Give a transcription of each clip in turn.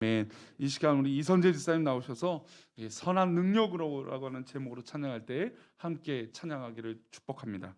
이 시간 우리 이선재 집사님 나오셔서 선한 능력으로라고 하는 제목으로 찬양할 때 함께 찬양하기를 축복합니다.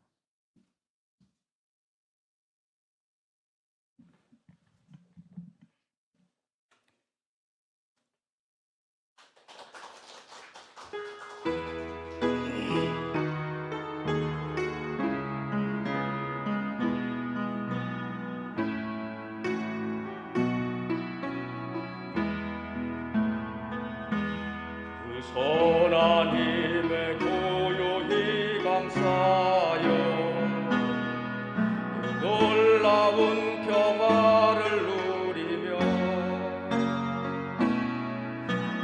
그 선한 힘에 고요히 감사하여 그 놀라운 평화를 누리며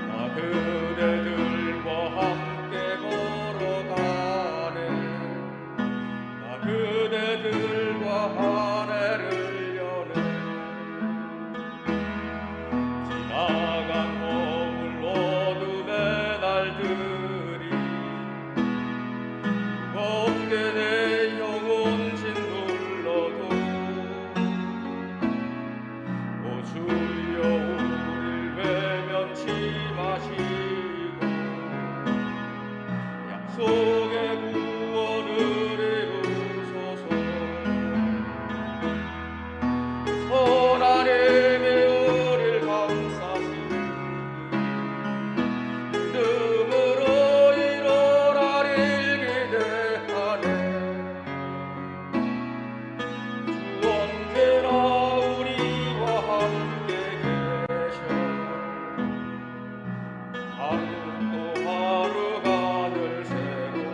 나 그대들과 함께 걸어가네. 나 그대들과 한 해를 여네. 지나간 허울 어둠의 날들이 무겁게 내 영혼 짓눌러도 오 주여 우릴 외면치 마시고 약속의 구원을 이루소서. 선한 힘이 우릴 감싸시니 믿음으로 일어나릴 기대하네. 주 언제나 우리와 함께 계셔. 하루 또 하루가 늘 새로워.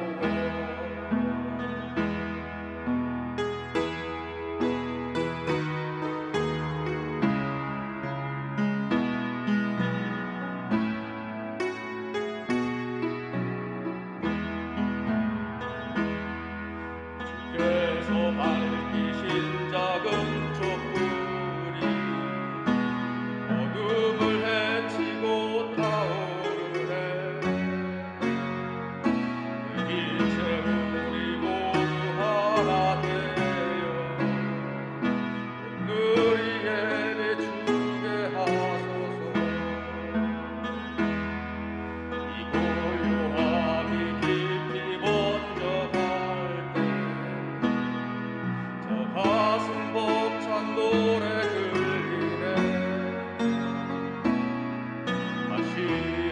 주께서 밝히신 작은 촛불이 어둠을 헤치고 타오르네. 그 빛에 우리 모두 하나 되어 오늘이 예배 주게 하소서. 이 고요함이 깊이 번져갈 때 저 가슴 벅찬 노래 들리네. 다시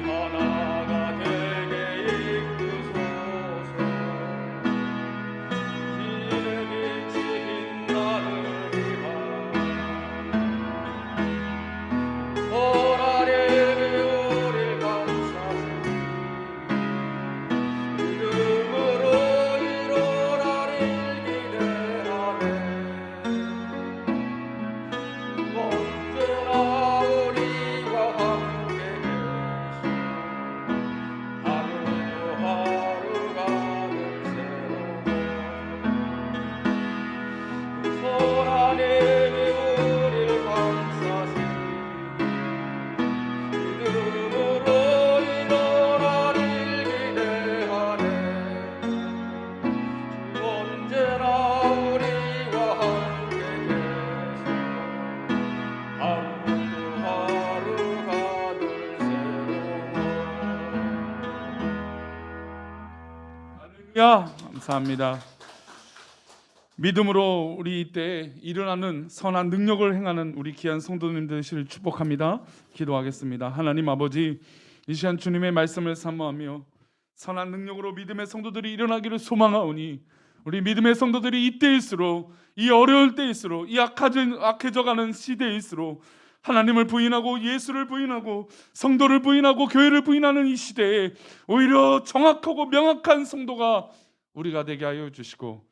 하나가 되게 이끄소서. 신의 빛이 빛나느니라. 선한 힘이 우릴 감싸시니 믿음으로 일어나릴 기대하네. 주 언제나 우리와 함께 계시. 하루도 하루가 늘 새로워. 그 선한 힘이 우릴 감싸시니 믿음으로 일어나릴 기대하네. 주 언제나 우리와 함께 계셔. 하루도 하루가 늘 새로워. 할렐루야, 감사합니다. 믿음으로 우리 이때 일어나는 선한 능력을 행하는 우리 귀한 성도님들 되시를 축복합니다. 기도하겠습니다. 하나님 아버지, 이 시간 주님의 말씀을 사모하며 선한 능력으로 믿음의 성도들이 일어나기를 소망하오니 우리 믿음의 성도들이 이때일수록, 이 어려울 때일수록, 이 악해져가는 시대일수록 하나님을 부인하고 예수를 부인하고 성도를 부인하고 교회를 부인하는 이 시대에 오히려 정확하고 명확한 성도가 우리가 되게 하여 주시고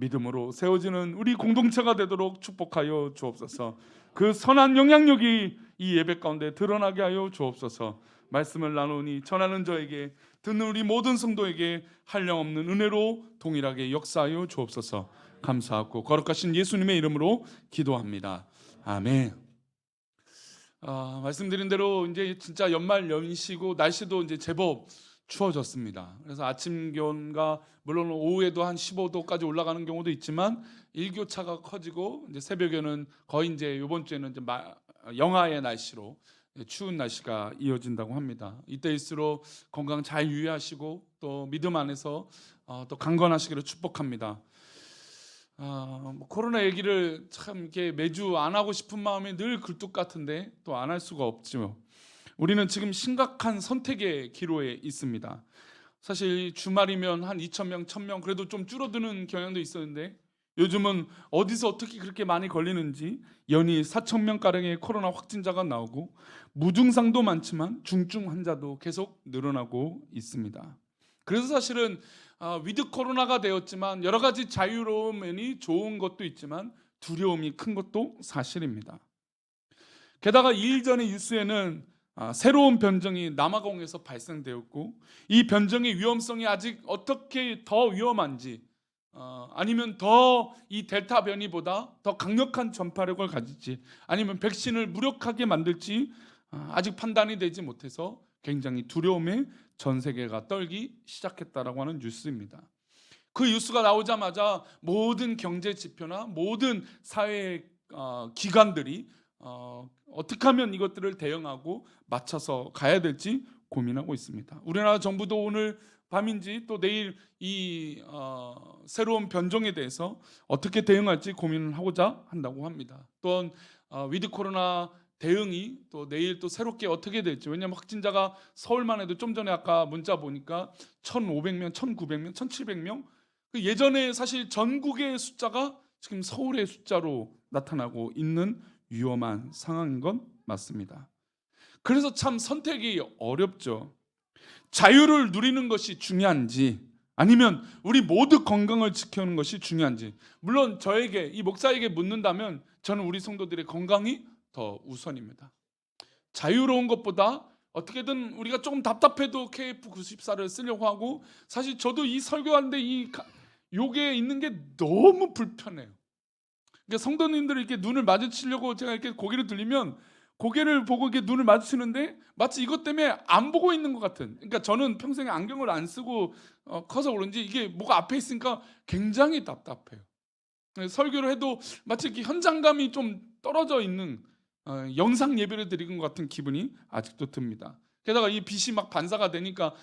믿음으로 세워지는 우리 공동체가 되도록 축복하여 주옵소서. 그 선한 영향력이 이 예배 가운데 드러나게 하여 주옵소서. 말씀을 나누니 전하는 저에게, 듣는 우리 모든 성도에게 한량없는 은혜로 동일하게 역사하여 주옵소서. 감사하고 거룩하신 예수님의 이름으로 기도합니다. 아멘. 말씀드린 대로 이제 진짜 연말 연시고 날씨도 이제 제법 추워졌습니다. 그래서 아침 기온과 물론 오후에도 한 15도까지 올라가는 경우도 있지만 일교차가 커지고 이제 새벽에는 거의 이제 이번 주에는 이제 영하의 날씨로 추운 날씨가 이어진다고 합니다. 이때일수록 건강 잘 유의하시고 또 믿음 안에서 또 강건하시기를 축복합니다. 코로나 얘기를 참 이렇게 매주 안 하고 싶은 마음이 늘 굴뚝 같은데 또 안 할 수가 없죠. 우리는 지금 심각한 선택의 기로에 있습니다. 사실 주말이면 한 2,000명, 1,000명 그래도 좀 줄어드는 경향도 있었는데 요즘은 어디서 어떻게 그렇게 많이 걸리는지 연이 4,000명 가량의 코로나 확진자가 나오고 무증상도 많지만 중증 환자도 계속 늘어나고 있습니다. 그래서 사실은 위드 코로나가 되었지만 여러 가지 자유로운 면이 좋은 것도 있지만 두려움이 큰 것도 사실입니다. 게다가 2일 전에 뉴스에는 새로운 변종이 남아공에서 발생되었고 이 변종의 위험성이 아직 어떻게 더 위험한지 아니면 더 이 델타 변이보다 더 강력한 전파력을 가질지 아니면 백신을 무력하게 만들지 아직 판단이 되지 못해서 굉장히 두려움에 전 세계가 떨기 시작했다라고 하는 뉴스입니다. 그 뉴스가 나오자마자 모든 경제 지표나 모든 사회 기관들이 어떻게 하면 이것들을 대응하고 맞춰서 가야 될지 고민하고 있습니다. 우리나라 정부도 오늘 밤인지 또 내일 이 새로운 변종에 대해서 어떻게 대응할지 고민을 하고자 한다고 합니다. 또한 위드 코로나 대응이 또 내일 또 새롭게 어떻게 될지, 왜냐하면 확진자가 서울만 해도 좀 전에 아까 문자 보니까 1,500명, 1,900명, 1,700명 예전에 사실 전국의 숫자가 지금 서울의 숫자로 나타나고 있는 위험한 상황인 건 맞습니다. 그래서 참 선택이 어렵죠. 자유를 누리는 것이 중요한지 아니면 우리 모두 건강을 지키는 것이 중요한지, 물론 저에게 이 목사에게 묻는다면 저는 우리 성도들의 건강이 더 우선입니다. 자유로운 것보다 어떻게든 우리가 조금 답답해도 KF94를 쓰려고 하고, 사실 저도 이 설교하는데 요게 있는 게 너무 불편해요. 그러니까 성도님들이 이렇게 눈을 마주치려고 제가 이렇게 고개를 들리면 고개를 보고 이렇게 눈을 마주치는데 마치 이것 때문에 안 보고 있는 것 같은. 그러니까 저는 평생에 안경을 안 쓰고 커서 그런지 이게 뭐가 앞에 있으니까 굉장히 답답해요. 설교를 해도 마치 이렇게 현장감이 좀 떨어져 있는 영상 예배를 드리는 것 같은 기분이 아직도 듭니다. 게다가 이 빛이 막 반사가 되니까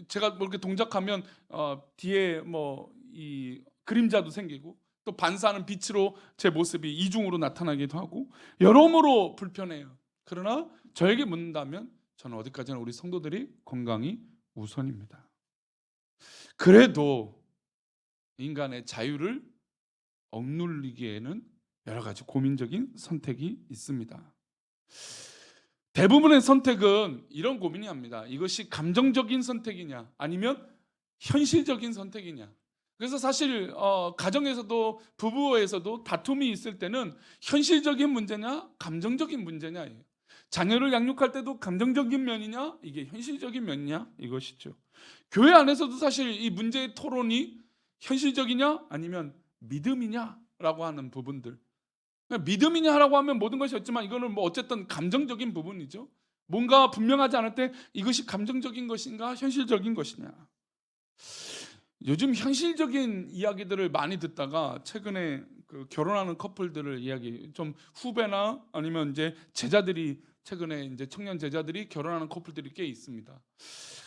제가 뭐 이렇게 동작하면 뒤에 뭐 이 그림자도 생기고 또 반사하는 빛으로 제 모습이 이중으로 나타나기도 하고 여러모로 불편해요. 그러나 저에게 묻는다면 저는 어디까지나 우리 성도들이 건강이 우선입니다. 그래도 인간의 자유를 억누르기에는 여러 가지 고민적인 선택이 있습니다. 대부분의 선택은 이런 고민이 합니다. 이것이 감정적인 선택이냐 아니면 현실적인 선택이냐. 그래서 사실 가정에서도 부부에서도 다툼이 있을 때는 현실적인 문제냐 감정적인 문제냐예요. 자녀를 양육할 때도 감정적인 면이냐 이게 현실적인 면이냐 이것이죠. 교회 안에서도 사실 이 문제의 토론이 현실적이냐 아니면 믿음이냐라고 하는 부분들. 믿음이냐라고 하면 모든 것이 없지만 이거는 뭐 어쨌든 감정적인 부분이죠. 뭔가 분명하지 않을 때 이것이 감정적인 것인가 현실적인 것이냐. 요즘 현실적인 이야기들을 많이 듣다가 최근에 그 결혼하는 커플들을 이야기 좀 후배나 아니면 이제 제자들이 최근에 이제 청년 제자들이 결혼하는 커플들이 꽤 있습니다.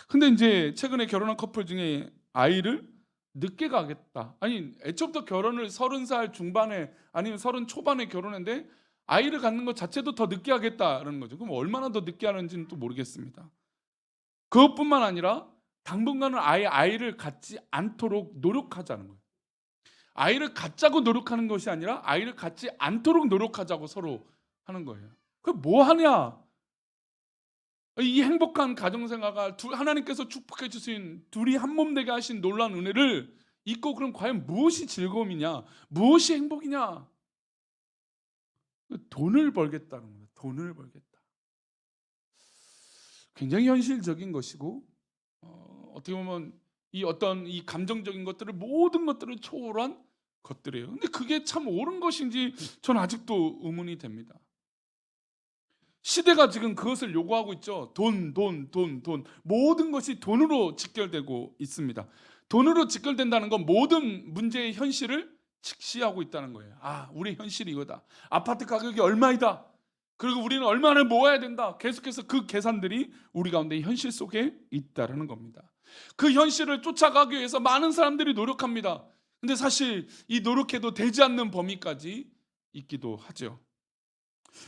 근데 이제 최근에 결혼한 커플 중에 아이를 늦게 가겠다. 아니 애초부터 결혼을 30살 중반에 아니면 30 초반에 결혼했는데 아이를 갖는 것 자체도 더 늦게 하겠다라는 거죠. 그럼 얼마나 더 늦게 하는지는 또 모르겠습니다. 그것뿐만 아니라 당분간은 아예 아이를 갖지 않도록 노력하자는 거예요. 아이를 갖자고 노력하는 것이 아니라 아이를 갖지 않도록 노력하자고 서로 하는 거예요. 그게 뭐 하냐? 이 행복한 가정생활가 하나님께서 축복해 주신 둘이 한 몸 되게 하신 놀라운 은혜를 잊고 그럼 과연 무엇이 즐거움이냐? 무엇이 행복이냐? 돈을 벌겠다는 거예요. 돈을 벌겠다. 굉장히 현실적인 것이고 어떻게 보면 이 어떤 이 감정적인 것들을 모든 것들을 초월한 것들이에요. 근데 그게 참 옳은 것인지 저는 아직도 의문이 됩니다. 시대가 지금 그것을 요구하고 있죠. 돈. 모든 것이 돈으로 직결되고 있습니다. 돈으로 직결된다는 건 모든 문제의 현실을 직시하고 있다는 거예요. 우리 현실이 이거다. 아파트 가격이 얼마이다. 그리고 우리는 얼마나 모아야 된다. 계속해서 그 계산들이 우리 가운데 현실 속에 있다라는 겁니다. 그 현실을 쫓아가기 위해서 많은 사람들이 노력합니다. 근데 사실 이 노력해도 되지 않는 범위까지 있기도 하죠.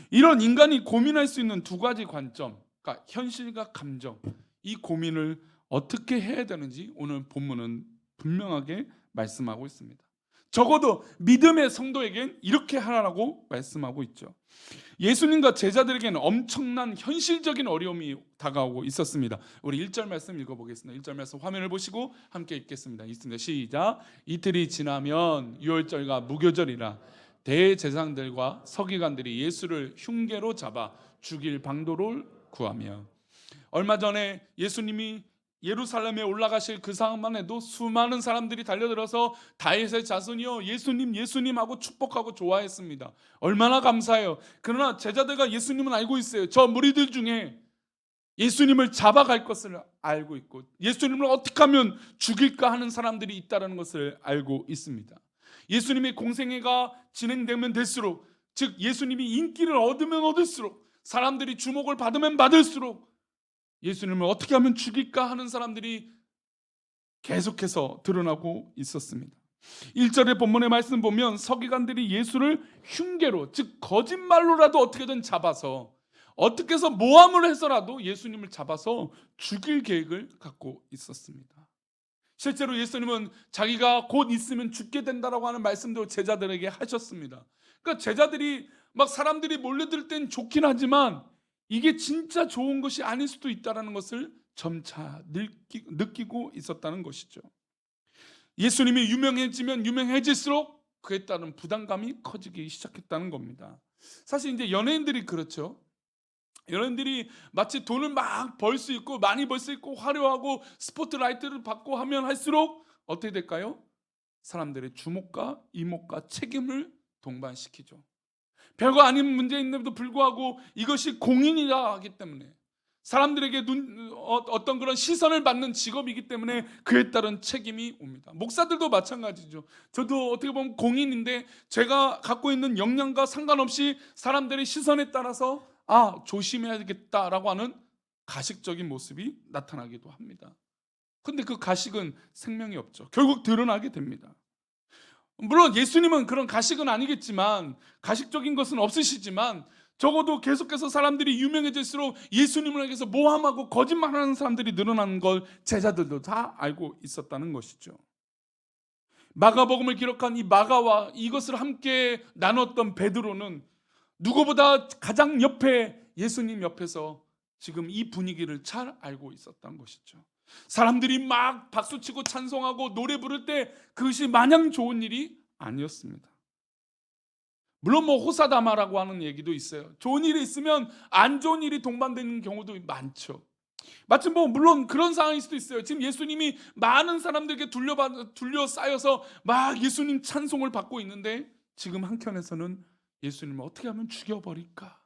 이런 인간이 고민할 수 있는 두 가지 관점, 그러니까 현실과 감정, 이 고민을 어떻게 해야 되는지 오늘 본문은 분명하게 말씀하고 있습니다. 적어도 믿음의 성도에겐 이렇게 하라고 말씀하고 있죠. 예수님과 제자들에게는 엄청난 현실적인 어려움이 다가오고 있었습니다. 우리 1절 말씀 읽어보겠습니다. 1절 말씀 화면을 보시고 함께 읽겠습니다. 있습니다. 시작. 이틀이 지나면 유월절과 무교절이라 대제사장들과 서기관들이 예수를 흉계로 잡아 죽일 방도를 구하며, 얼마 전에 예수님이 예루살렘에 올라가실 그 상황만 해도 수많은 사람들이 달려들어서 다윗의 자손이여 예수님 예수님 하고 축복하고 좋아했습니다. 얼마나 감사해요. 그러나 제자들과 예수님은 알고 있어요. 저 무리들 중에 예수님을 잡아갈 것을 알고 있고 예수님을 어떻게 하면 죽일까 하는 사람들이 있다는 것을 알고 있습니다. 예수님의 공생애가 진행되면 될수록, 즉 예수님이 인기를 얻으면 얻을수록, 사람들이 주목을 받으면 받을수록 예수님을 어떻게 하면 죽일까 하는 사람들이 계속해서 드러나고 있었습니다. 1절의 본문의 말씀 보면 서기관들이 예수를 흉계로, 즉 거짓말로라도 어떻게든 잡아서, 어떻게 해서 모함을 해서라도 예수님을 잡아서 죽일 계획을 갖고 있었습니다. 실제로 예수님은 자기가 곧 있으면 죽게 된다라고 하는 말씀도 제자들에게 하셨습니다. 그러니까 제자들이 막 사람들이 몰려들 땐 좋긴 하지만 이게 진짜 좋은 것이 아닐 수도 있다는 것을 점차 느끼고 있었다는 것이죠. 예수님이 유명해지면 유명해질수록 그에 따른 부담감이 커지기 시작했다는 겁니다. 사실 이제 연예인들이 그렇죠. 연예인들이 마치 돈을 막 벌 수 있고 많이 벌 수 있고 화려하고 스포트라이트를 받고 하면 할수록 어떻게 될까요? 사람들의 주목과 이목과 책임을 동반시키죠. 별거 아닌 문제인데도 불구하고 이것이 공인이라 하기 때문에, 사람들에게 어떤 그런 시선을 받는 직업이기 때문에 그에 따른 책임이 옵니다. 목사들도 마찬가지죠. 저도 어떻게 보면 공인인데 제가 갖고 있는 역량과 상관없이 사람들의 시선에 따라서 조심해야겠다라고 하는 가식적인 모습이 나타나기도 합니다. 근데 그 가식은 생명이 없죠. 결국 드러나게 됩니다. 물론 예수님은 그런 가식은 아니겠지만, 가식적인 것은 없으시지만 적어도 계속해서 사람들이 유명해질수록 예수님을 향해서 모함하고 거짓말하는 사람들이 늘어나는 걸 제자들도 다 알고 있었다는 것이죠. 마가복음을 기록한 이 마가와 이것을 함께 나눴던 베드로는 누구보다 가장 옆에, 예수님 옆에서 지금 이 분위기를 잘 알고 있었던 것이죠. 사람들이 막 박수치고 찬송하고 노래 부를 때 그것이 마냥 좋은 일이 아니었습니다. 물론 호사다마라고 하는 얘기도 있어요. 좋은 일이 있으면 안 좋은 일이 동반되는 경우도 많죠. 마치 물론 그런 상황일 수도 있어요. 지금 예수님이 많은 사람들에게 둘러싸여서 막 예수님 찬송을 받고 있는데 지금 한켠에서는 예수님을 어떻게 하면 죽여버릴까,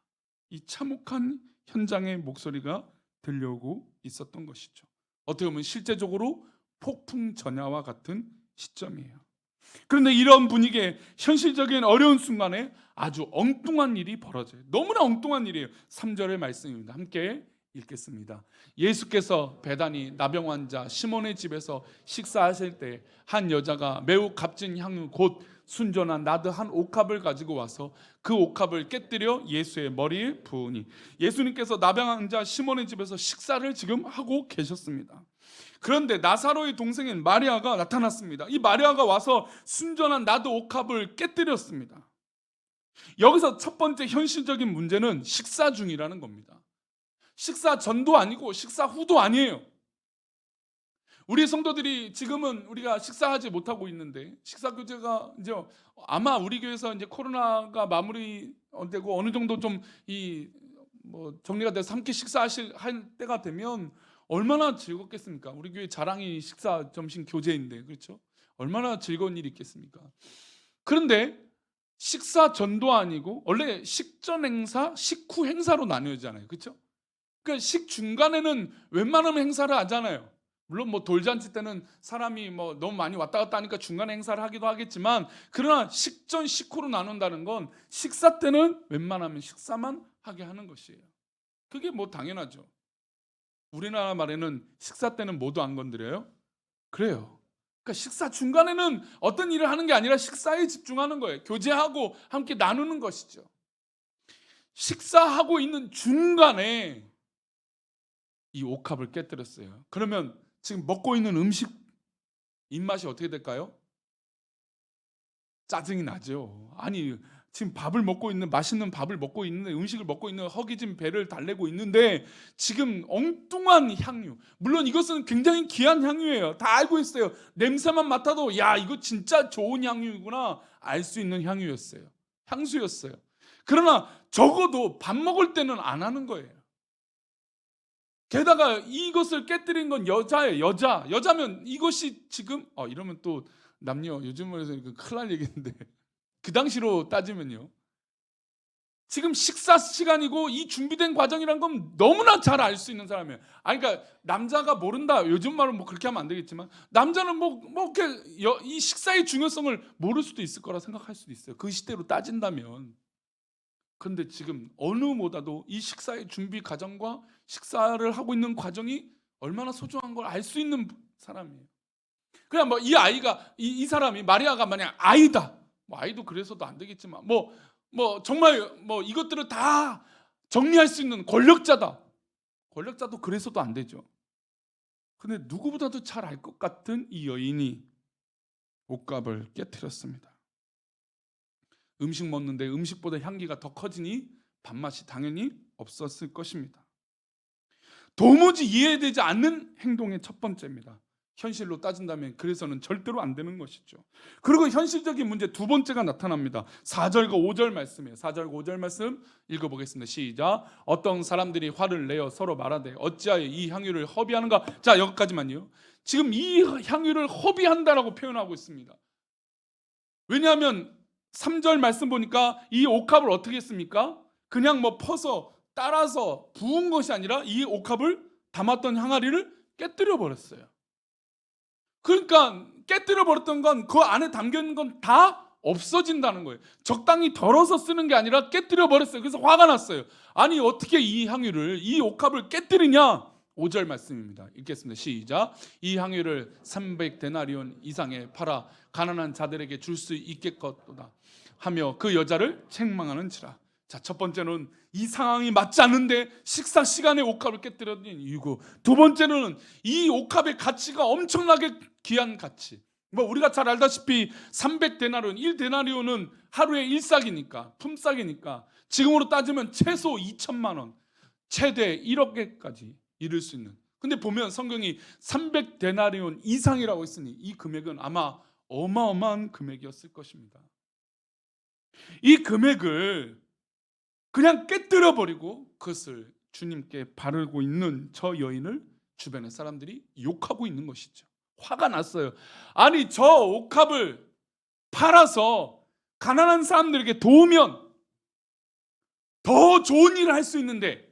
이 참혹한 현장의 목소리가 들려오고 있었던 것이죠. 어떻게 보면 실제적으로 폭풍 전야와 같은 시점이에요. 그런데 이런 분위기에 현실적인 어려운 순간에 아주 엉뚱한 일이 벌어져요. 너무나 엉뚱한 일이에요. 3절의 말씀입니다. 함께 읽겠습니다. 예수께서 베다니 나병 환자 시몬의 집에서 식사하실 때 한 여자가 매우 값진 향유 곧 순전한 나드 한 옥합을 가지고 와서 그 옥합을 깨뜨려 예수의 머리에 부으니, 예수님께서 나병 환자 시몬의 집에서 식사를 지금 하고 계셨습니다. 그런데 나사로의 동생인 마리아가 나타났습니다. 이 마리아가 와서 순전한 나드 옥합을 깨뜨렸습니다. 여기서 첫 번째 현실적인 문제는 식사 중이라는 겁니다. 식사 전도 아니고 식사 후도 아니에요. 우리 성도들이 지금은 우리가 식사하지 못하고 있는데, 식사 교제가 이제 아마 우리 교회에서 이제 코로나가 마무리되고 어느 정도 좀 정리가 돼서 함께 할 때가 되면 얼마나 즐겁겠습니까? 우리 교회 자랑이 식사 점심 교제인데, 그렇죠? 얼마나 즐거운 일이 있겠습니까? 그런데 식사 전도 아니고 원래 식전 행사, 식후 행사로 나뉘어지잖아요, 그렇죠? 그러니까 식 중간에는 웬만하면 행사를 하잖아요. 물론 돌잔치 때는 사람이 너무 많이 왔다 갔다 하니까 중간에 행사를 하기도 하겠지만, 그러나 식전 식후로 나눈다는 건 식사 때는 웬만하면 식사만 하게 하는 것이에요. 그게 뭐 당연하죠. 우리나라 말에는 식사 때는 모두 안 건드려요? 그래요. 그러니까 식사 중간에는 어떤 일을 하는 게 아니라 식사에 집중하는 거예요. 교제하고 함께 나누는 것이죠. 식사하고 있는 중간에 이 옥합을 깨뜨렸어요. 그러면 지금 먹고 있는 음식 입맛이 어떻게 될까요? 짜증이 나죠. 아니 지금 밥을 먹고 있는 맛있는 밥을 먹고 있는데 음식을 먹고 있는 허기진 배를 달래고 있는데 지금 엉뚱한 향유. 물론 이것은 굉장히 귀한 향유예요. 다 알고 있어요. 냄새만 맡아도 야 이거 진짜 좋은 향유구나 알 수 있는 향유였어요. 향수였어요. 그러나 적어도 밥 먹을 때는 안 하는 거예요. 게다가 이것을 깨뜨린 건 여자예요. 여자면 이것이 지금 이러면 또 남녀 요즘 말해서 큰일 날 얘기인데 그 당시로 따지면요. 지금 식사 시간이고 이 준비된 과정이란 건 너무나 잘 알 수 있는 사람이에요. 그러니까 남자가 모른다. 요즘 말은 뭐 그렇게 하면 안 되겠지만 남자는 뭐 이렇게 이 식사의 중요성을 모를 수도 있을 거라 생각할 수도 있어요. 그 시대로 따진다면. 그런데 지금 어느 보다도 이 식사의 준비 과정과 식사를 하고 있는 과정이 얼마나 소중한 걸 알 수 있는 사람이에요. 그냥 뭐 이 아이가 이 사람이 마리아가 만약 아이다. 뭐 아이도 그래서도 안 되겠지만 뭐 정말 뭐 이것들을 다 정리할 수 있는 권력자다. 권력자도 그래서도 안 되죠. 근데 누구보다도 잘 알 것 같은 이 여인이 옥갑을 깨뜨렸습니다. 음식 먹는데 음식보다 향기가 더 커지니 밥맛이 당연히 없었을 것입니다. 도무지 이해되지 않는 행동의 첫 번째입니다. 현실로 따진다면 그래서는 절대로 안 되는 것이죠. 그리고 현실적인 문제 두 번째가 나타납니다. 4절과 5절 말씀이에요. 4절과 5절 말씀 읽어보겠습니다. 시작. 어떤 사람들이 화를 내어 서로 말하되 어찌하여 이 향유를 허비하는가. 자 여기까지만요. 지금 이 향유를 허비한다라고 표현하고 있습니다. 왜냐하면 3절 말씀 보니까 이 옥합을 어떻게 했습니까? 그냥 뭐 퍼서 따라서 부은 것이 아니라 이 옥합을 담았던 항아리를 깨뜨려 버렸어요. 그러니까 깨뜨려 버렸던 건 그 안에 담겨 있는 건 다 없어진다는 거예요. 적당히 덜어서 쓰는 게 아니라 깨뜨려 버렸어요. 그래서 화가 났어요. 아니 어떻게 이 향유를 이 옥합을 깨뜨리냐? 5절 말씀입니다. 읽겠습니다. 시작. 이 향유를 300데나리온 이상에 팔아 가난한 자들에게 줄 수 있겠거다 하며 그 여자를 책망하는지라. 자, 첫 번째는 이 상황이 맞지 않는데 식사 시간에 옥합을 깨뜨렸던 이유고, 두 번째는 이 옥합의 가치가 엄청나게 귀한 가치. 뭐 우리가 잘 알다시피 300데나리온, 1데나리온은 하루에 1싹이니까, 품삯이니까 지금으로 따지면 최소 2천만 원, 최대 1억에까지 이를 수 있는. 근데 보면 성경이 300데나리온 이상이라고 했으니 이 금액은 아마 어마어마한 금액이었을 것입니다. 이 금액을 그냥 깨뜨려 버리고 그것을 주님께 바르고 있는 저 여인을 주변의 사람들이 욕하고 있는 것이죠. 화가 났어요. 아니 저 옥합을 팔아서 가난한 사람들에게 도우면 더 좋은 일을 할 수 있는데,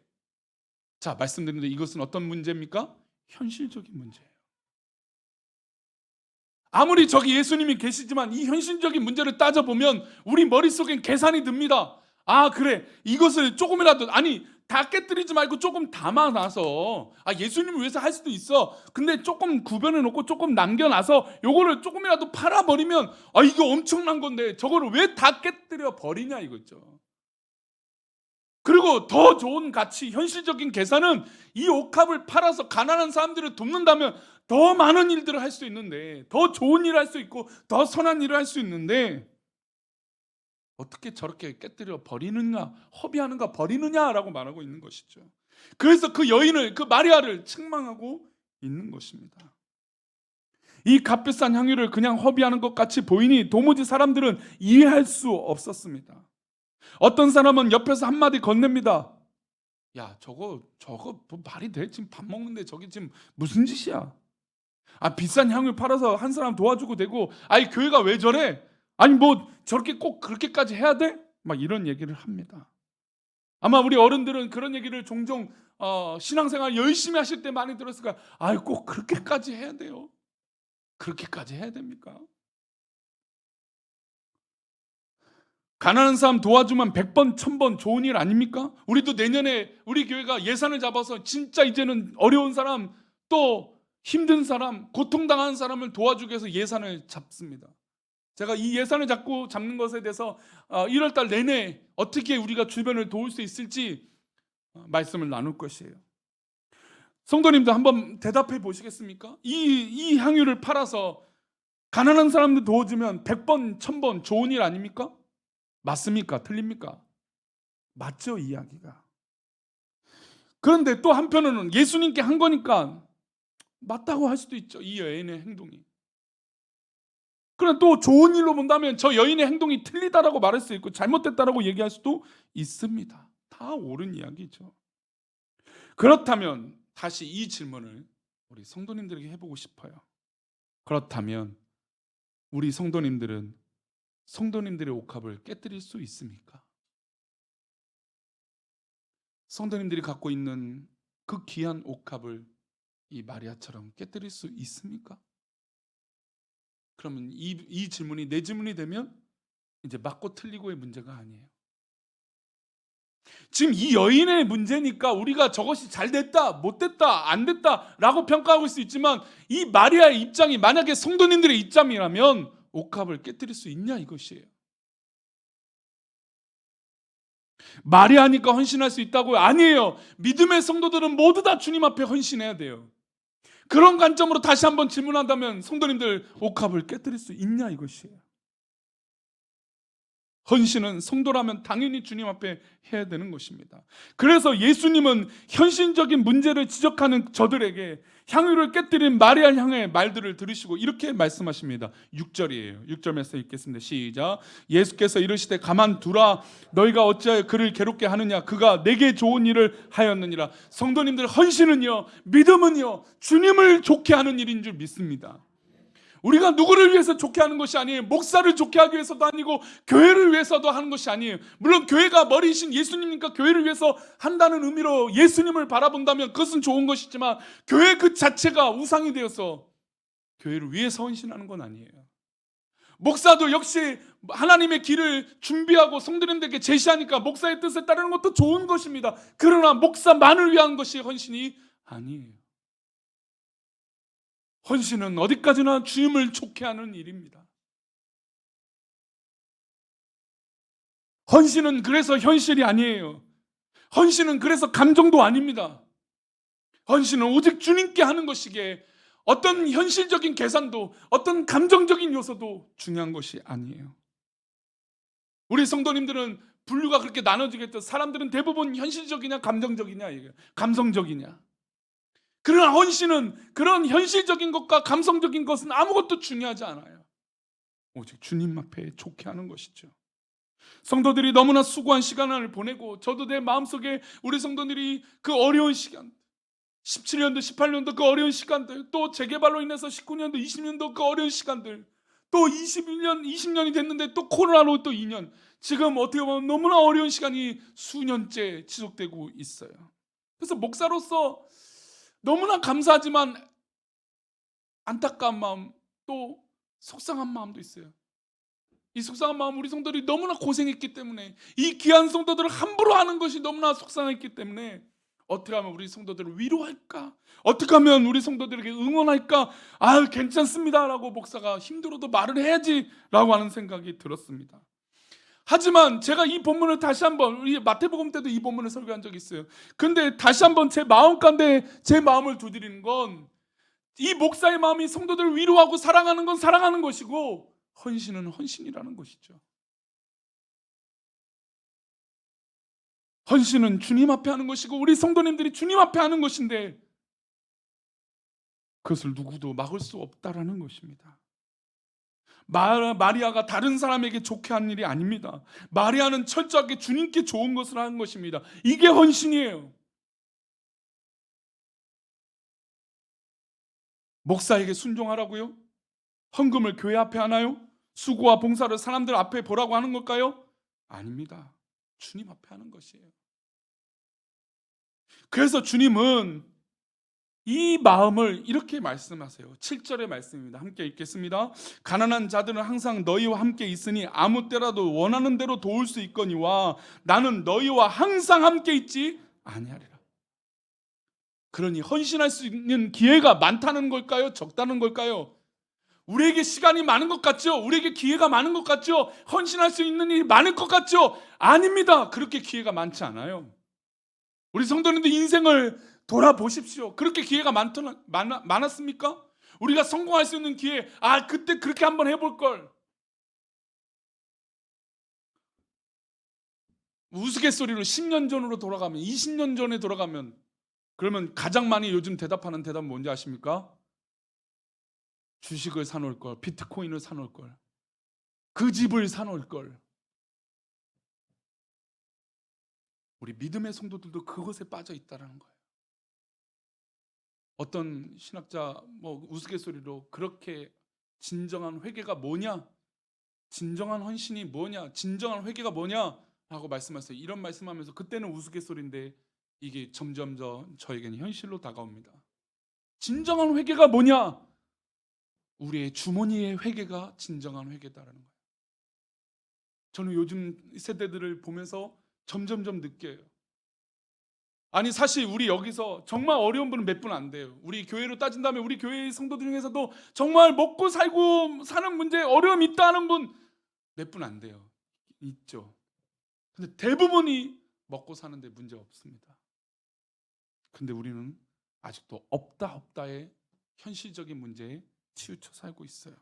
자 말씀드리는데 이것은 어떤 문제입니까? 현실적인 문제예요. 아무리 저기 예수님이 계시지만 이 현실적인 문제를 따져보면 우리 머릿속엔 계산이 듭니다. 아 그래 이것을 조금이라도 다 깨뜨리지 말고 조금 담아놔서 예수님을 위해서 할 수도 있어. 근데 조금 구별해놓고 조금 남겨놔서 요거를 조금이라도 팔아버리면 이거 엄청난 건데 저거를 왜 다 깨뜨려 버리냐 이거죠. 그리고 더 좋은 가치, 현실적인 계산은 이 옥합을 팔아서 가난한 사람들을 돕는다면 더 많은 일들을 할 수 있는데, 더 좋은 일을 할 수 있고 더 선한 일을 할 수 있는데 어떻게 저렇게 깨뜨려 버리느냐, 허비하는가 버리느냐라고 말하고 있는 것이죠. 그래서 그 여인을, 그 마리아를 책망하고 있는 것입니다. 이 값비싼 향유를 그냥 허비하는 것 같이 보이니 도무지 사람들은 이해할 수 없었습니다. 어떤 사람은 옆에서 한마디 건넵니다. 야 저거 뭐 말이 돼? 지금 밥 먹는데 저게 지금 무슨 짓이야? 비싼 향유 팔아서 한 사람 도와주고 되고 교회가 왜 저래? 뭐 저렇게 꼭 그렇게까지 해야 돼? 막 이런 얘기를 합니다. 아마 우리 어른들은 그런 얘기를 종종 신앙생활 열심히 하실 때 많이 들었을 거야. 꼭 그렇게까지 해야 돼요? 그렇게까지 해야 됩니까? 가난한 사람 도와주면 100번, 1000번 좋은 일 아닙니까? 우리도 내년에 우리 교회가 예산을 잡아서 진짜 이제는 어려운 사람, 또 힘든 사람, 고통당하는 사람을 도와주기 위해서 예산을 잡습니다. 제가 이 예산을 잡는 것에 대해서 1월 달 내내 어떻게 우리가 주변을 도울 수 있을지 말씀을 나눌 것이에요. 성도님들 한번 대답해 보시겠습니까? 이 향유를 팔아서 가난한 사람들 도와주면 100번, 1000번 좋은 일 아닙니까? 맞습니까? 틀립니까? 맞죠, 이야기가. 그런데 또 한편으로는 예수님께 한 거니까 맞다고 할 수도 있죠, 이 여인의 행동이. 그러나 또 좋은 일로 본다면 저 여인의 행동이 틀리다라고 말할 수 있고 잘못됐다라고 얘기할 수도 있습니다. 다 옳은 이야기죠. 그렇다면 다시 이 질문을 우리 성도님들에게 해보고 싶어요. 그렇다면 우리 성도님들은 성도님들의 옥합을 깨뜨릴 수 있습니까? 성도님들이 갖고 있는 그 귀한 옥합을 이 마리아처럼 깨뜨릴 수 있습니까? 그러면 이 질문이 내 질문이 되면 이제 맞고 틀리고의 문제가 아니에요. 지금 이 여인의 문제니까 우리가 저것이 잘 됐다, 못 됐다, 안 됐다 라고 평가하고 있을 수 있지만 이 마리아의 입장이 만약에 성도님들의 입장이라면 옥합을 깨뜨릴 수 있냐 이것이에요. 마리아니까 헌신할 수 있다고요? 아니에요. 믿음의 성도들은 모두 다 주님 앞에 헌신해야 돼요. 그런 관점으로 다시 한번 질문한다면 성도님들 옥합을 깨뜨릴 수 있냐 이것이에요. 헌신은 성도라면 당연히 주님 앞에 해야 되는 것입니다. 그래서 예수님은 현실적인 문제를 지적하는 저들에게 향유를 깨뜨린 마리아를 향해 말들을 들으시고 이렇게 말씀하십니다. 6절이에요. 6절 말씀 읽겠습니다. 시작. 예수께서 이르시되 가만두라. 너희가 어찌하여 그를 괴롭게 하느냐. 그가 내게 좋은 일을 하였느니라. 성도님들, 헌신은요, 믿음은요, 주님을 좋게 하는 일인 줄 믿습니다. 우리가 누구를 위해서 좋게 하는 것이 아니에요. 목사를 좋게 하기 위해서도 아니고 교회를 위해서도 하는 것이 아니에요. 물론 교회가 머리이신 예수님이니까 교회를 위해서 한다는 의미로 예수님을 바라본다면 그것은 좋은 것이지만 교회 그 자체가 우상이 되어서 교회를 위해서 헌신하는 건 아니에요. 목사도 역시 하나님의 길을 준비하고 성도님들에게 제시하니까 목사의 뜻에 따르는 것도 좋은 것입니다. 그러나 목사만을 위한 것이 헌신이 아니에요. 헌신은 어디까지나 주님을 좋게 하는 일입니다. 헌신은 그래서 현실이 아니에요. 헌신은 그래서 감정도 아닙니다. 헌신은 오직 주님께 하는 것이기에 어떤 현실적인 계산도 어떤 감정적인 요소도 중요한 것이 아니에요. 우리 성도님들은 분류가 그렇게 나눠지겠죠. 사람들은 대부분 현실적이냐 감정적이냐 얘기해요. 감성적이냐. 그러나 헌신은 그런 현실적인 것과 감성적인 것은 아무것도 중요하지 않아요. 오직 주님 앞에 좋게 하는 것이죠. 성도들이 너무나 수고한 시간을 보내고 저도 내 마음속에 우리 성도들이 그 어려운 시간 17년도 18년도 그 어려운 시간들, 또 재개발로 인해서 19년도 20년도 그 어려운 시간들, 또 21년 20년이 됐는데 또 코로나로 또 2년, 지금 어떻게 보면 너무나 어려운 시간이 수년째 지속되고 있어요. 그래서 목사로서 너무나 감사하지만 안타까운 마음, 또 속상한 마음도 있어요. 이 속상한 마음, 우리 성도들이 너무나 고생했기 때문에, 이 귀한 성도들을 함부로 하는 것이 너무나 속상했기 때문에 어떻게 하면 우리 성도들을 위로할까? 어떻게 하면 우리 성도들에게 응원할까? 아, 괜찮습니다 라고 목사가 힘들어도 말을 해야지 라고 하는 생각이 들었습니다. 하지만 제가 이 본문을 다시 한번, 우리 마태복음 때도 이 본문을 설교한 적이 있어요. 근데 다시 한번 제 마음 가운데 제 마음을 두드리는 건, 이 목사의 마음이 성도들을 위로하고 사랑하는 건 사랑하는 것이고 헌신은 헌신이라는 것이죠. 헌신은 주님 앞에 하는 것이고 우리 성도님들이 주님 앞에 하는 것인데 그것을 누구도 막을 수 없다라는 것입니다. 마리아가 다른 사람에게 좋게 하는 일이 아닙니다. 마리아는 철저하게 주님께 좋은 것을 하는 것입니다. 이게 헌신이에요. 목사에게 순종하라고요? 헌금을 교회 앞에 하나요? 수고와 봉사를 사람들 앞에 보라고 하는 걸까요? 아닙니다. 주님 앞에 하는 것이에요. 그래서 주님은 이 마음을 이렇게 말씀하세요. 7절의 말씀입니다. 함께 읽겠습니다. 가난한 자들은 항상 너희와 함께 있으니 아무 때라도 원하는 대로 도울 수 있거니와 나는 너희와 항상 함께 있지 아니하리라. 그러니 헌신할 수 있는 기회가 많다는 걸까요? 적다는 걸까요? 우리에게 시간이 많은 것 같죠? 우리에게 기회가 많은 것 같죠? 헌신할 수 있는 일이 많을 것 같죠? 아닙니다. 그렇게 기회가 많지 않아요. 우리 성도님들 인생을 돌아보십시오. 그렇게 기회가 많았습니까? 우리가 성공할 수 있는 기회, 그때 그렇게 한번 해볼 걸. 우스갯소리로 10년 전으로 돌아가면, 20년 전에 돌아가면, 그러면 가장 많이 요즘 대답하는 대답은 뭔지 아십니까? 주식을 사놓을 걸, 비트코인을 사놓을 걸, 그 집을 사놓을 걸. 우리 믿음의 성도들도 그것에 빠져 있다라는 거예요. 어떤 신학자 우스갯소리로 그렇게 진정한 회개가 뭐냐? 진정한 헌신이 뭐냐? 진정한 회개가 뭐냐? 하고 말씀하세요. 이런 말씀하면서 그때는 우스갯소리인데 이게 점점 저에게는 현실로 다가옵니다. 진정한 회개가 뭐냐? 우리의 주머니의 회개가 진정한 회개다라는 거예요. 저는 요즘 세대들을 보면서 점점점 느껴요. 아니 사실 우리 여기서 정말 어려운 분은 몇 분 안 돼요. 우리 교회로 따진다면 우리 교회 성도들 중에서도 정말 먹고 살고 사는 문제에 어려움이 있다는 분 몇 분 안 돼요. 있죠. 근데 대부분이 먹고 사는데 문제 없습니다. 근데 우리는 아직도 없다의 현실적인 문제에 치우쳐 살고 있어요.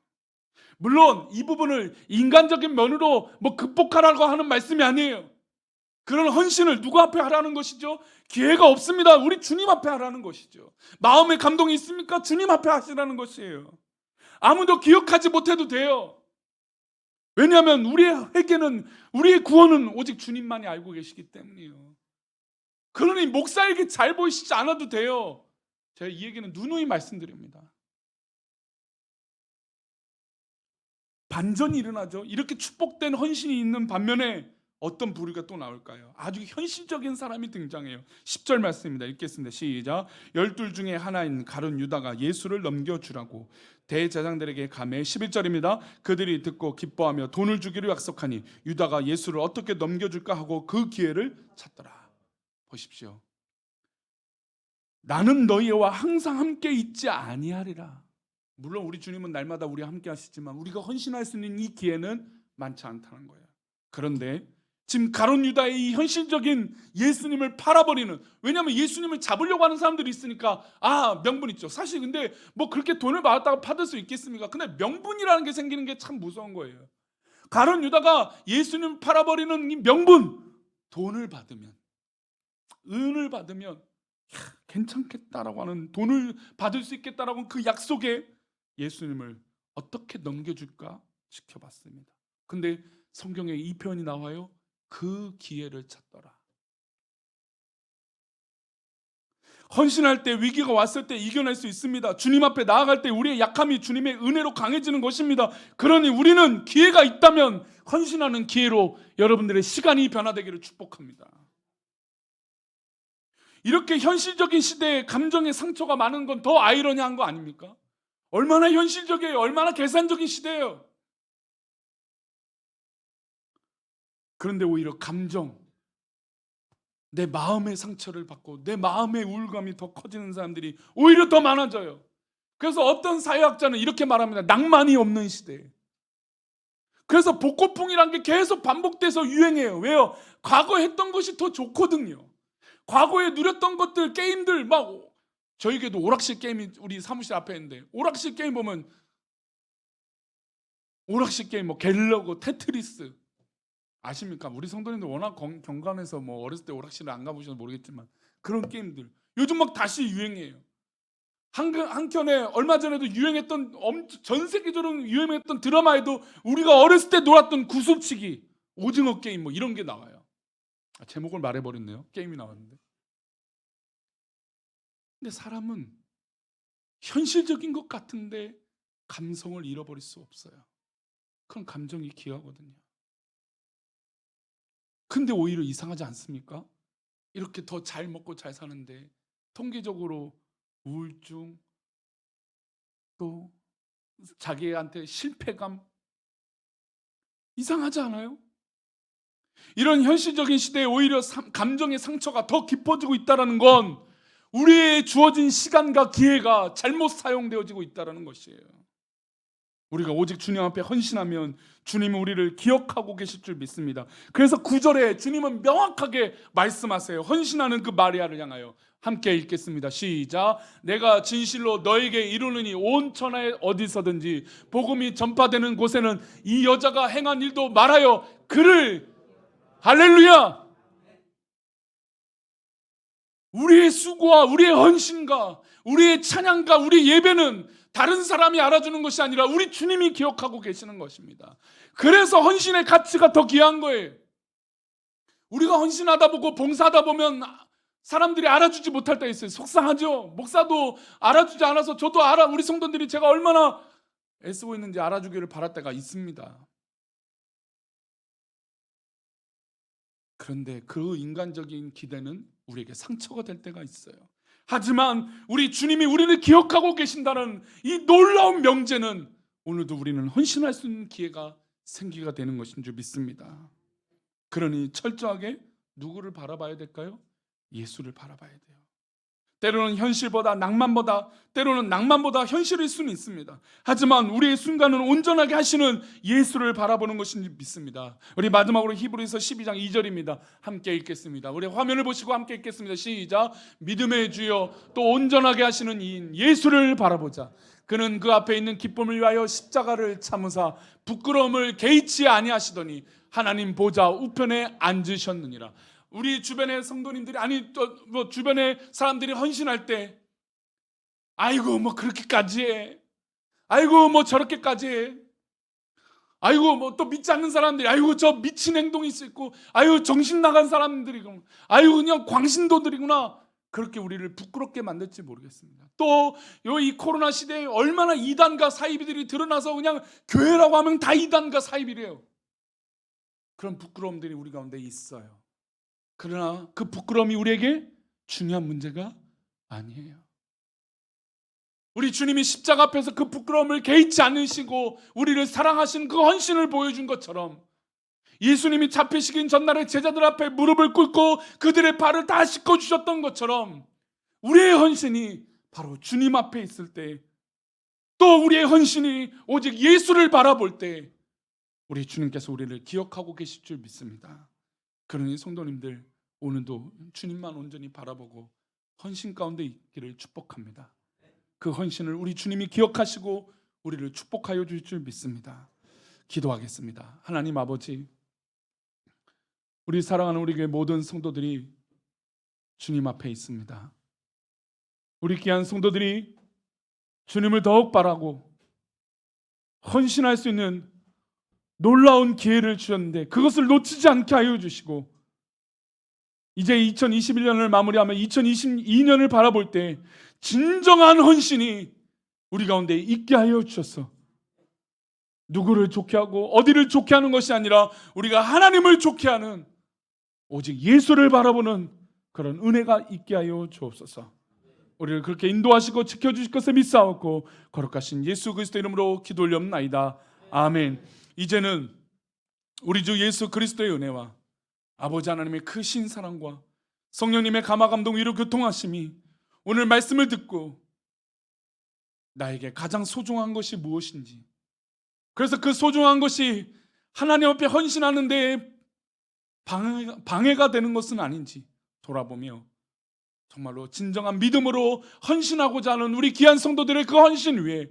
물론 이 부분을 인간적인 면으로 극복하라고 하는 말씀이 아니에요. 그런 헌신을 누구 앞에 하라는 것이죠? 기회가 없습니다. 우리 주님 앞에 하라는 것이죠. 마음의 감동이 있습니까? 주님 앞에 하시라는 것이에요. 아무도 기억하지 못해도 돼요. 왜냐하면 우리의 회개는, 우리의 구원은 오직 주님만이 알고 계시기 때문이에요. 그러니 목사에게 잘 보이시지 않아도 돼요. 제가 이 얘기는 누누이 말씀드립니다. 반전이 일어나죠. 이렇게 축복된 헌신이 있는 반면에 어떤 부류가 또 나올까요? 아주 현실적인 사람이 등장해요. 10절 말씀입니다. 읽겠습니다. 시작. 12 중에 하나인 가룟 유다가 예수를 넘겨주라고 대제사장들에게 가매. 11절입니다. 그들이 듣고 기뻐하며 돈을 주기로 약속하니 유다가 예수를 어떻게 넘겨줄까 하고 그 기회를 찾더라. 보십시오. 나는 너희와 항상 함께 있지 아니하리라. 물론 우리 주님은 날마다 우리와 함께 하시지만 우리가 헌신할 수 있는 이 기회는 많지 않다는 거예요. 그런데 지금 가룟 유다의 이 현실적인 예수님을 팔아버리는, 왜냐하면 예수님을 잡으려고 하는 사람들이 있으니까 명분 있죠. 사실 근데 그렇게 돈을 받았다고 받을 수 있겠습니까? 근데 명분이라는 게 생기는 게 참 무서운 거예요. 가룟 유다가 예수님을 팔아버리는 이 명분, 돈을 받으면, 은을 받으면 괜찮겠다라고 하는, 돈을 받을 수 있겠다라고 하는 그 약속에 예수님을 어떻게 넘겨줄까 지켜봤습니다. 근데 성경에 이 표현이 나와요. 그 기회를 찾더라. 헌신할 때, 위기가 왔을 때 이겨낼 수 있습니다. 주님 앞에 나아갈 때 우리의 약함이 주님의 은혜로 강해지는 것입니다. 그러니 우리는 기회가 있다면 헌신하는 기회로 여러분들의 시간이 변화되기를 축복합니다. 이렇게 현실적인 시대에 감정의 상처가 많은 건 더 아이러니한 거 아닙니까? 얼마나 현실적이에요. 얼마나 계산적인 시대예요. 그런데 오히려 감정, 내 마음의 상처를 받고 내 마음의 우울감이 더 커지는 사람들이 오히려 더 많아져요. 그래서 어떤 사회학자는 이렇게 말합니다. 낭만이 없는 시대. 그래서 복고풍이란 게 계속 반복돼서 유행해요. 왜요? 과거에 했던 것이 더 좋거든요. 과거에 누렸던 것들, 게임들, 저에게도 오락실 게임이 우리 사무실 앞에 있는데, 오락실 게임 보면 오락실 게임 갤러그, 테트리스 아십니까? 우리 성도님들 워낙 경관해서 어렸을 때 오락실을 안 가보셔서 모르겠지만 그런 게임들 요즘 다시 유행해요. 한켠에 얼마 전에도 유행했던, 전 세계적으로 유행했던 드라마에도 우리가 어렸을 때 놀았던 구슬치기, 오징어 게임 이런 게 나와요. 제목을 말해버렸네요. 게임이 나왔는데. 근데 사람은 현실적인 것 같은데 감성을 잃어버릴 수 없어요. 그런 감정이 귀하거든요. 근데 오히려 이상하지 않습니까? 이렇게 더 잘 먹고 잘 사는데 통계적으로 우울증, 또 자기한테 실패감, 이상하지 않아요? 이런 현실적인 시대에 오히려 감정의 상처가 더 깊어지고 있다는 건 우리의 주어진 시간과 기회가 잘못 사용되어지고 있다는 것이에요. 우리가 오직 주님 앞에 헌신하면 주님은 우리를 기억하고 계실 줄 믿습니다. 그래서 9절에 주님은 명확하게 말씀하세요. 헌신하는 그 마리아를 향하여. 함께 읽겠습니다. 시작. 내가 진실로 너에게 이르노니 온 천하에 어디서든지 복음이 전파되는 곳에는 이 여자가 행한 일도 말하여 그를, 할렐루야, 우리의 수고와 우리의 헌신과 우리의 찬양과 우리의 예배는 다른 사람이 알아주는 것이 아니라 우리 주님이 기억하고 계시는 것입니다. 그래서 헌신의 가치가 더 귀한 거예요. 우리가 헌신하다 보고 봉사하다 보면 사람들이 알아주지 못할 때 있어요. 속상하죠. 목사도 알아주지 않아서 저도 우리 성도들이 제가 얼마나 애쓰고 있는지 알아주기를 바랄 때가 있습니다. 그런데 그 인간적인 기대는 우리에게 상처가 될 때가 있어요. 하지만 우리 주님이 우리를 기억하고 계신다는 이 놀라운 명제는 오늘도 우리는 헌신할 수 있는 기회가 생기가 되는 것인 줄 믿습니다. 그러니 철저하게 누구를 바라봐야 될까요? 예수를 바라봐야 돼요. 때로는 현실보다 낭만보다, 때로는 낭만보다 현실일 수는 있습니다. 하지만 우리의 순간을 온전하게 하시는 예수를 바라보는 것인지 믿습니다. 우리 마지막으로 히브리서 12장 2절입니다. 함께 읽겠습니다. 우리 화면을 보시고 함께 읽겠습니다. 시작. 믿음의 주여 또 온전하게 하시는 이인 예수를 바라보자. 그는 그 앞에 있는 기쁨을 위하여 십자가를 참으사 부끄러움을 개의치 아니하시더니 하나님 보좌 우편에 앉으셨느니라. 우리 주변의 성도님들이, 아니 또 뭐 주변의 사람들이 헌신할 때 아이고 뭐 그렇게까지 해, 아이고 뭐 저렇게까지 해, 아이고 뭐 또 믿지 않는 사람들이 아이고 저 미친 행동이 있고, 아이고 정신 나간 사람들이구나, 아이고 그냥 광신도들이구나, 그렇게 우리를 부끄럽게 만들지 모르겠습니다. 또 이 코로나 시대에 얼마나 이단과 사이비들이 드러나서 그냥 교회라고 하면 다 이단과 사이비래요. 그런 부끄러움들이 우리 가운데 있어요. 그러나 그 부끄러움이 우리에게 중요한 문제가 아니에요. 우리 주님이 십자가 앞에서 그 부끄러움을 개의치 않으시고 우리를 사랑하신 그 헌신을 보여준 것처럼, 예수님이 잡히시긴 전날에 제자들 앞에 무릎을 꿇고 그들의 발을 다 씻어주셨던 것처럼 우리의 헌신이 바로 주님 앞에 있을 때, 또 우리의 헌신이 오직 예수를 바라볼 때 우리 주님께서 우리를 기억하고 계실 줄 믿습니다. 그러니 성도님들, 오늘도 주님만 온전히 바라보고 헌신 가운데 있기를 축복합니다. 그 헌신을 우리 주님이 기억하시고 우리를 축복하여 주실 줄 믿습니다. 기도하겠습니다. 하나님 아버지, 우리 사랑하는 우리 교회 모든 성도들이 주님 앞에 있습니다. 우리 귀한 성도들이 주님을 더욱 바라고 헌신할 수 있는 놀라운 기회를 주셨는데 그것을 놓치지 않게 하여 주시고, 이제 2021년을 마무리하며 2022년을 바라볼 때 진정한 헌신이 우리 가운데 있게 하여 주셔서 누구를 좋게 하고 어디를 좋게 하는 것이 아니라 우리가 하나님을 좋게 하는, 오직 예수를 바라보는 그런 은혜가 있게 하여 주옵소서. 우리를 그렇게 인도하시고 지켜주실 것을 믿사옵고 거룩하신 예수 그리스도 이름으로 기도 올리옵나이다. 아멘. 이제는 우리 주 예수 그리스도의 은혜와 아버지 하나님의 크신 사랑과 성령님의 감화 감동 위로 교통하심이 오늘 말씀을 듣고 나에게 가장 소중한 것이 무엇인지, 그래서 그 소중한 것이 하나님 앞에 헌신하는 데 방해가 되는 것은 아닌지 돌아보며 정말로 진정한 믿음으로 헌신하고자 하는 우리 귀한 성도들의 그 헌신 위에,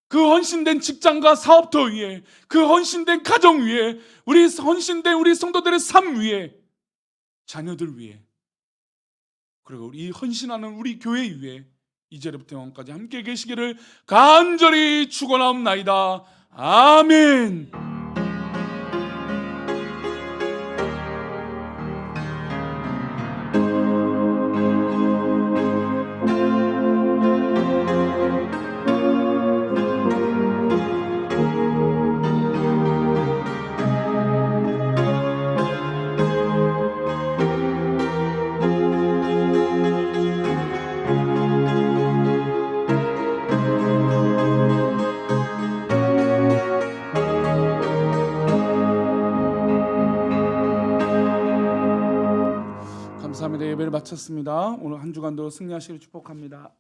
그 헌신된 직장과 사업터 위에, 그 헌신된 가정 위에, 우리 헌신된 우리 성도들의 삶 위에, 자녀들 위에, 그리고 이 헌신하는 우리 교회 위에 이제부터 영원까지 함께 계시기를 간절히 축원하옵나이다. 아멘. 수고하셨습니다. 오늘 한 주간도 승리하시길 축복합니다.